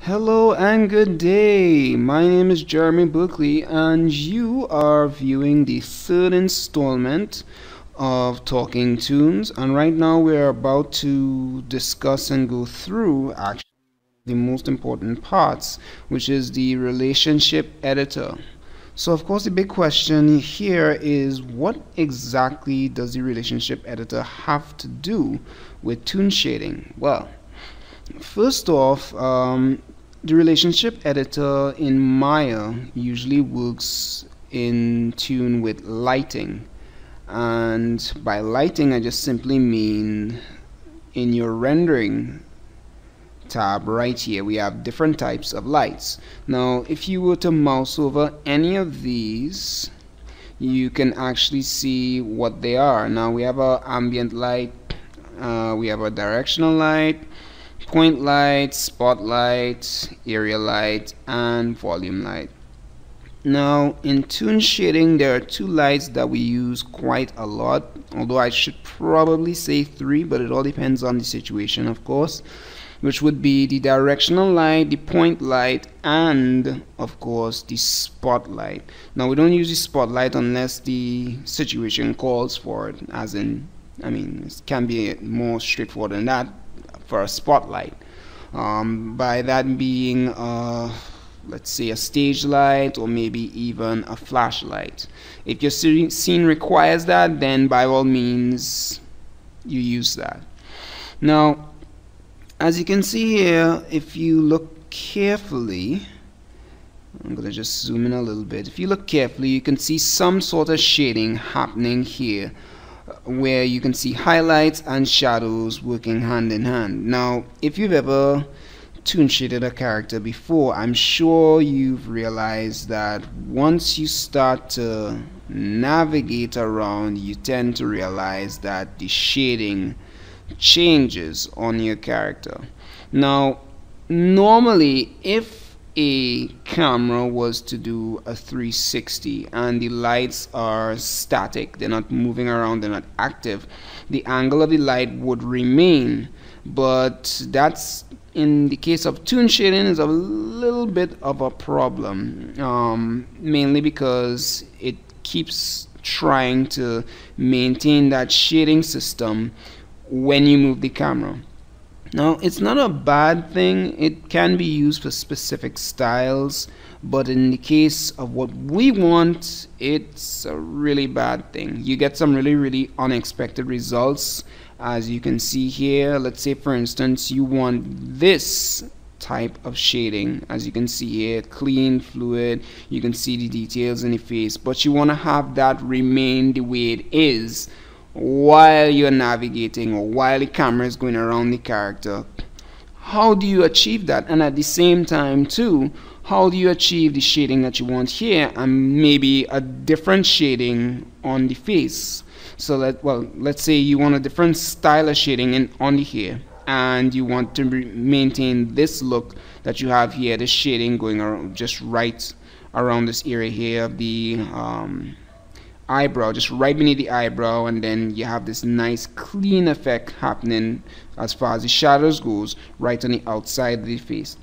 Hello and good day. My name is Jeremy Berkeley, and you are viewing the third installment of Talking Toons. And right now, we're about to discuss and go through actually the most important parts, which is the relationship editor. So, of course, the big question here is what exactly does the relationship editor have to do with toon shading? Well, first off, the relationship editor in Maya usually works in tune with lighting. And by lighting, I just simply mean in your rendering tab right here, we have different types of lights. Now, if you were to mouse over any of these, you can actually see what they are. Now, we have our ambient light, we have a directional light, point light, spotlight, area light, and volume light. Now, in toon shading, there are two lights that we use quite a lot, although I should probably say three, but it all depends on the situation, of course, which would be the directional light, the point light, and of course the spotlight. Now, we don't use the spotlight unless the situation calls for it, as in, it can be more straightforward than that for a spotlight, by that being let's say a stage light or maybe even a flashlight. If your scene requires that, then by all means you use that. Now, as you can see here, if you look carefully, I'm going to just zoom in a little bit. If you look carefully, you can see some sort of shading happening here, where you can see highlights and shadows working hand in hand. Now, if you've ever toon shaded a character before, I'm sure you've realized that once you start to navigate around, you tend to realize that the shading changes on your character. Now, normally, if a camera was to do a 360 and the lights are static, they're not moving around, they're not active, the angle of the light would remain. But that's, in the case of toon shading, is a little bit of a problem, mainly because it keeps trying to maintain that shading system when you move the camera. Now, it's not a bad thing. It can be used for specific styles, but in the case of what we want, it's a really bad thing. You get some really unexpected results, as you can see here. Let's say, for instance, you want this type of shading. As you can see here, clean, fluid, you can see the details in the face, but you want to have that remain the way it is while you're navigating or while the camera is going around the character. How do you achieve that? And at the same time too, how do you achieve the shading that you want here and maybe a different shading on the face? So let's say you want a different style of shading on the hair, and you want to maintain this look that you have here, this shading going around just right around this area here of the eyebrow, just right beneath the eyebrow, and then you have this nice clean effect happening as far as the shadows goes right on the outside of the face.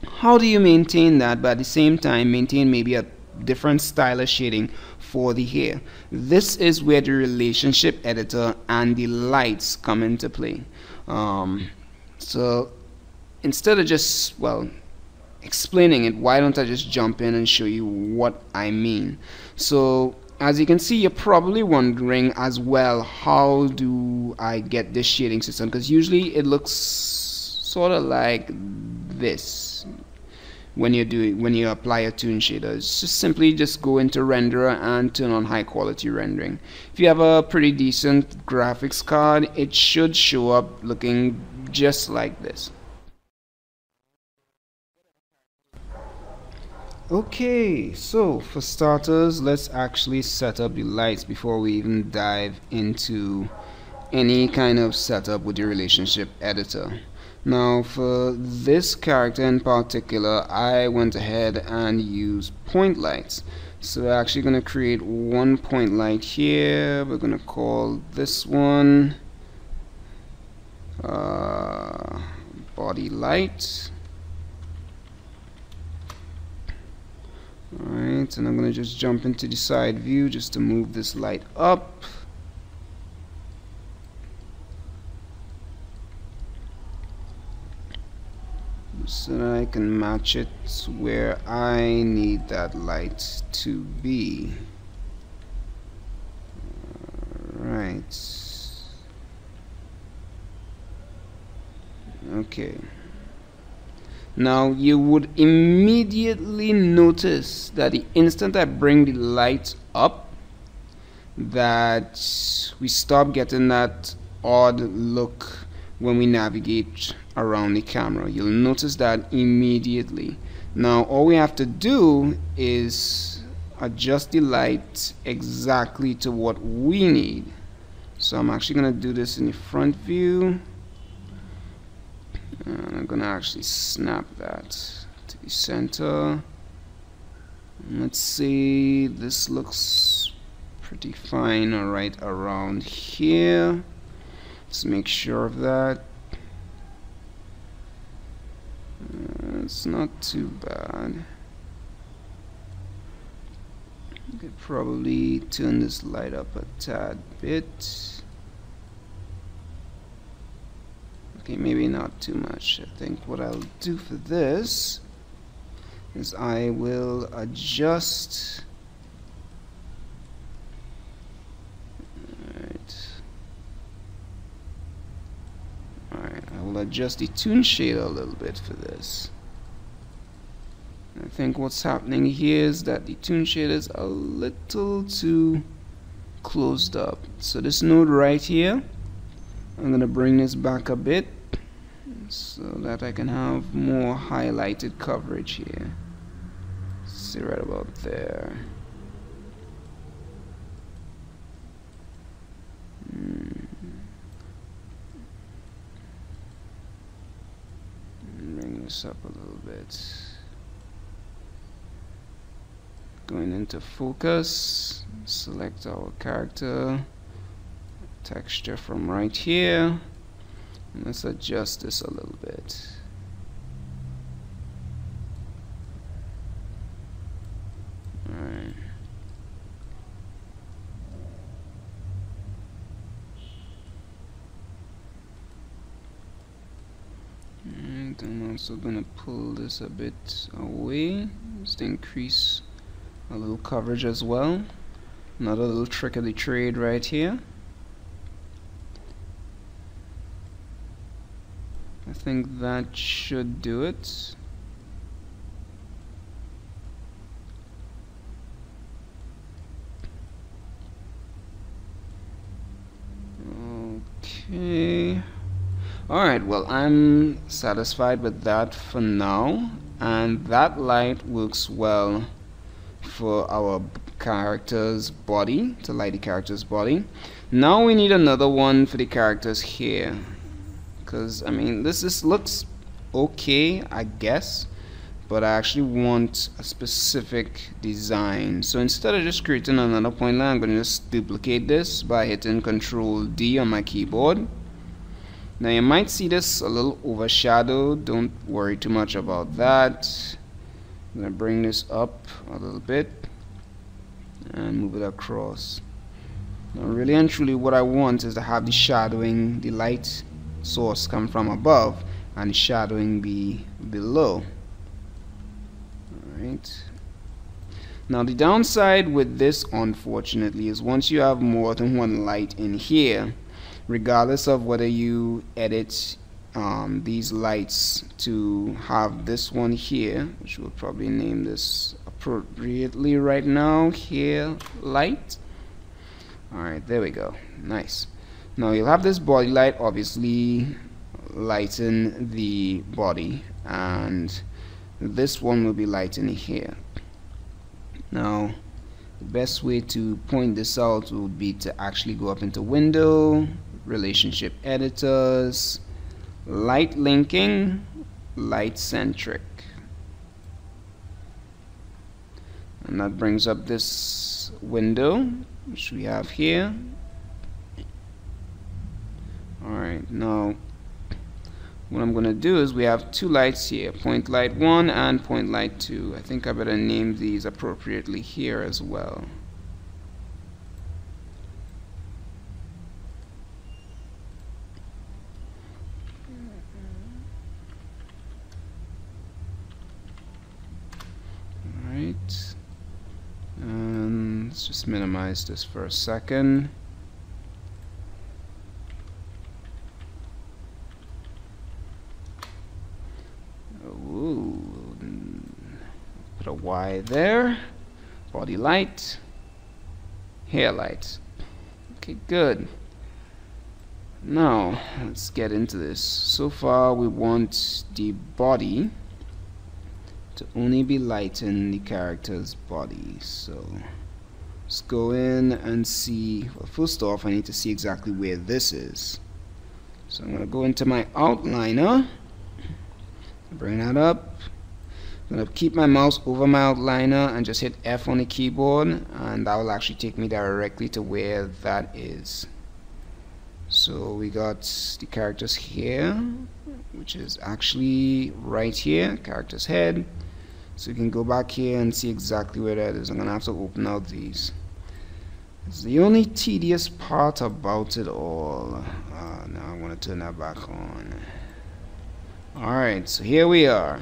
How do you maintain that, but at the same time maintain maybe a different style of shading for the hair? This is where the relationship editor and the lights come into play. So instead of just explaining it, why don't I just jump in and show you what I mean? So as you can see, you're probably wondering as well, how do I get this shading system? Because usually it looks sort of like this when you apply a toon shader. It's just simply go into renderer and turn on high quality rendering. If you have a pretty decent graphics card, it should show up looking just like this. Okay, so for starters, let's actually set up the lights before we even dive into any kind of setup with the relationship editor. Now, for this character in particular, I went ahead and used point lights. So we're actually going to create one point light here. We're going to call this one body light. Alright, and I'm going to just jump into the side view just to move this light up. So that I can match it where I need that light to be. Alright. Okay. Now you would immediately notice that the instant I bring the light up, that we stop getting that odd look when we navigate around the camera. You'll notice that immediately. Now all we have to do is adjust the light exactly to what we need. So I'm actually going to do this in the front view. And I'm going to actually snap that to the center. Let's see, this looks pretty fine right around here. Let's make sure of that. It's not too bad. I could probably turn this light up a tad bit. Okay, maybe not too much. I think what I'll do for this is I will adjust. Alright, I will adjust the toon shader a little bit for this. I think what's happening here is that the toon shader is a little too closed up. So this node right here, I'm going to bring this back a bit so that I can have more highlighted coverage here. See right about there. Bring this up a little bit. Going into focus, select our character texture from right here, and let's adjust this a little bit. Alright. And I'm also going to pull this a bit away just to increase a little coverage as well. Another little trick of the trade right here. I think that should do it. Okay. Alright, well, I'm satisfied with that for now, and that light works well for our character's body, to light the character's body. Now we need another one for the character's hair, because I mean this looks okay, I guess, but I actually want a specific design. So instead of just creating another point line, I'm going to just duplicate this by hitting Control D on my keyboard. Now you might see this a little overshadowed, don't worry too much about that. I'm going to bring this up a little bit and move it across. Now really and truly what I want is to have the shadowing, the light source come from above and the shadowing be below. Alright. Now the downside with this, unfortunately, is once you have more than one light in here, regardless of whether you edit these lights to have this one here, which we'll probably name this appropriately right now, here light. Alright, there we go. Nice. Now you'll have this body light obviously lighten the body, and this one will be lighting here. Now the best way to point this out would be to actually go up into Window, Relationship Editors, Light Linking, Light Centric, and that brings up this window which we have here. Alright, now what I'm gonna do is we have two lights here, point light 1 and point light 2. I think I better name these appropriately here as well. Alright, and let's just minimize this for a second. Put a Y there. Body light, hair light. Okay, good. Now let's get into this. So far we want the body to only be lighting the character's body. So let's go in and see. Well, first off, I need to see exactly where this is. So I'm going to go into my outliner, bring that up. I'm going to keep my mouse over my outliner and just hit F on the keyboard, and that will actually take me directly to where that is. So we got the character's hair, which is actually right here, character's head. So you can go back here and see exactly where that is. I'm going to have to open out these. It's the only tedious part about it all. Now I want to turn that back on. Alright, so here we are.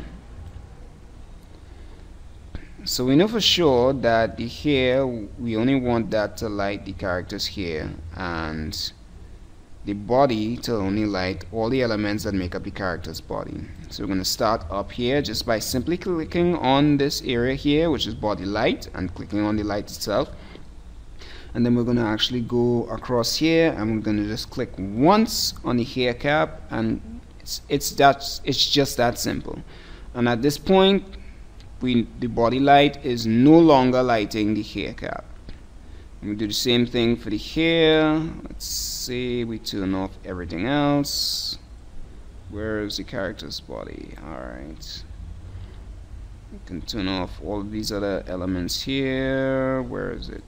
So we know for sure that the hair, we only want that to light the character's hair, and the body to only light all the elements that make up the character's body. So we're going to start up here just by simply clicking on this area here, which is body light, and clicking on the light itself. And then we're going to actually go across here, and we're going to just click once on the hair cap, and it's just that simple. And at this point, the body light is no longer lighting the hair cap. And we do the same thing for the hair. Let's say we turn off everything else. Where is the character's body? Alright. We can turn off all of these other elements here. Where is it?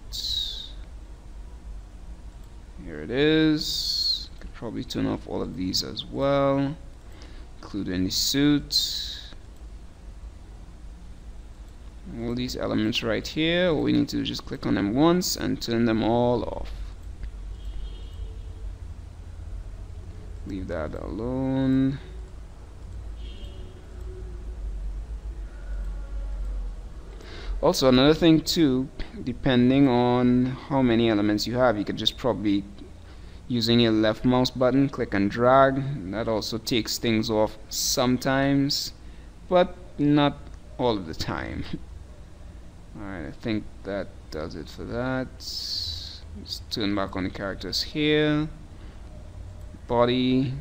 Here it is. Could probably turn off all of these as well, including the suit. All these elements right here, all we need to do is just click on them once and turn them all off. Leave that alone. Also, another thing too, depending on how many elements you have, you could just probably, using your left mouse button, click and drag. That also takes things off sometimes, but not all of the time. Alright, I think that does it for that. Let's turn back on the characters here. Body,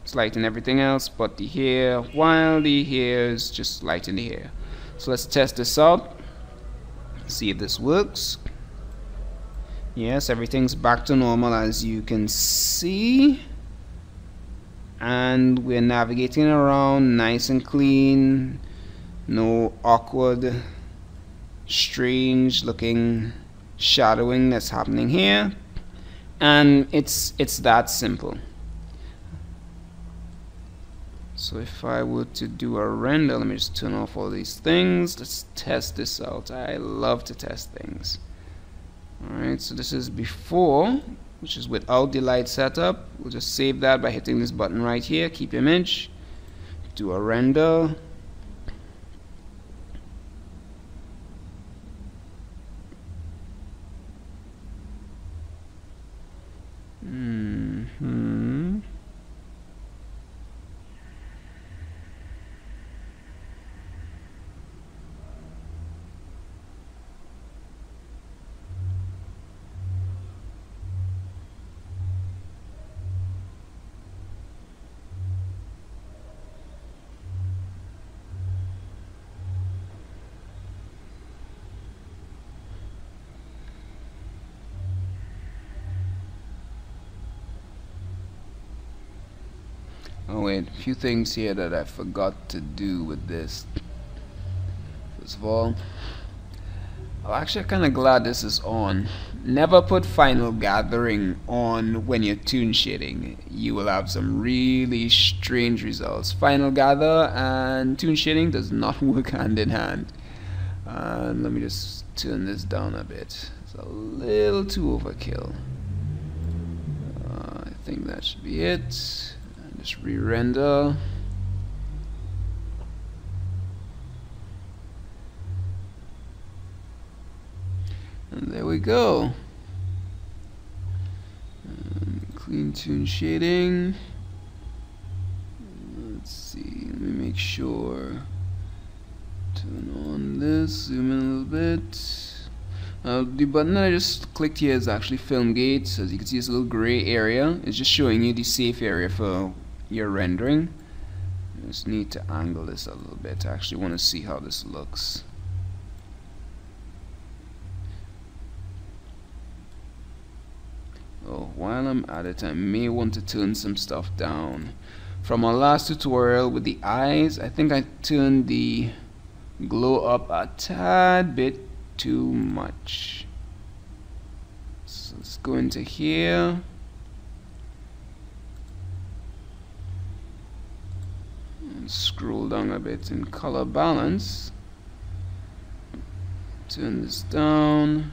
it's lighting everything else but the hair, while the hair is just lighting the hair. So let's test this out, see if this works. Yes, everything's back to normal, as you can see, and we're navigating around nice and clean. No awkward, strange looking shadowing that's happening here, and it's that simple. So if I were to do a render, let me just turn off all these things. Let's test this out. I love to test things. Alright, so this is before, which is without the light setup. We'll just save that by hitting this button right here, keep image, do a render. Oh wait, a few things here that I forgot to do with this. First of all, Well, actually, I'm kind of glad this is on. Never put Final Gathering on when you're toon shading. You will have some really strange results. Final Gather and toon shading does not work hand in hand. And let me just turn this down a bit. It's a little too overkill. I think that should be it. And just re-render. And there we go. And clean toon shading. Let's see, let me make sure. Turn on this, zoom in a little bit. The button that I just clicked here is actually film gate. As you can see, it's a little gray area. It's just showing you the safe area for your rendering. I just need to angle this a little bit. I actually want to see how this looks. Oh, while I'm at it, I may want to turn some stuff down. From our last tutorial with the eyes, I think I turned the glow up a tad bit too much. So let's go into here. And scroll down a bit in color balance. Turn this down.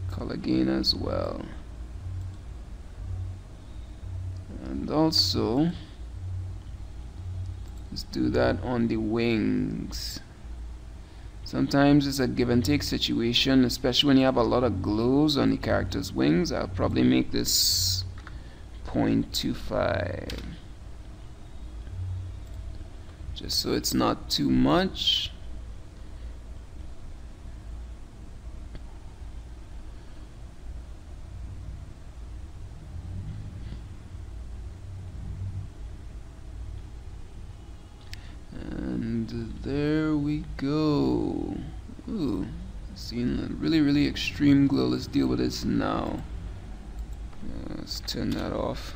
Color gain as well. And also, let's do that on the wings. Sometimes it's a give and take situation, especially when you have a lot of glows on the character's wings. I'll probably make this 0.25, just so it's not too much. And there we go. Ooh, seeing a really extreme glow. Let's deal with this now. Let's turn that off.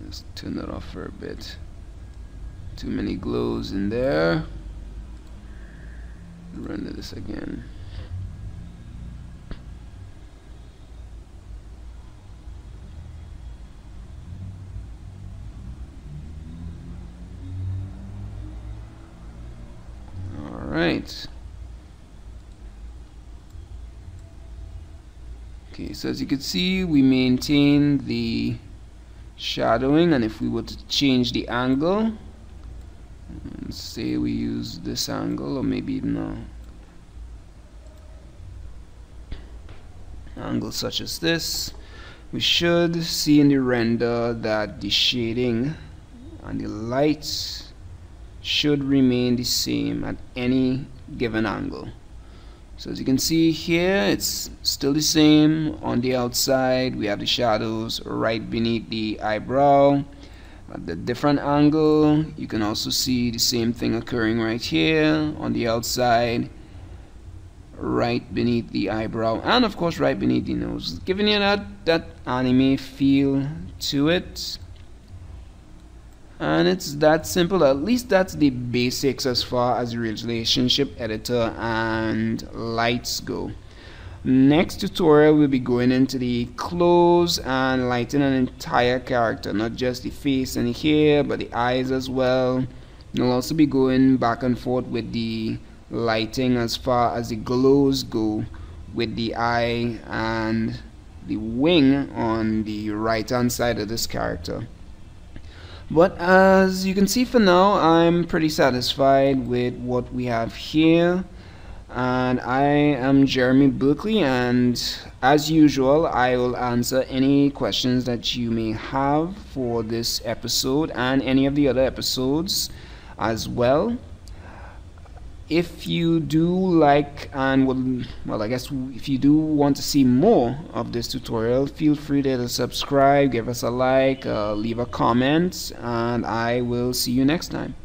Let's turn that off for a bit. Too many glows in there. Render this again. Right. Okay, so as you can see, we maintain the shadowing, and if we were to change the angle, and say we use this angle, or maybe no angle such as this, we should see in the render that the shading and the lights should remain the same at any given angle. So as you can see here, it's still the same. On the outside we have the shadows right beneath the eyebrow. At the different angle, you can also see the same thing occurring right here on the outside, right beneath the eyebrow, and of course right beneath the nose, giving you that anime feel to it. And it's that simple. At least that's the basics as far as the relationship editor and lights go. Next tutorial we'll be going into the clothes and lighting an entire character, not just the face and the hair, but the eyes as well. We'll also be going back and forth with the lighting as far as the glows go, with the eye and the wing on the right hand side of this character. But as you can see, for now I'm pretty satisfied with what we have here, and I am Jeremy Berkeley, and as usual I will answer any questions that you may have for this episode and any of the other episodes as well. If you do like and would, well, I guess if you do want to see more of this tutorial, feel free to subscribe, give us a like, leave a comment, and I will see you next time.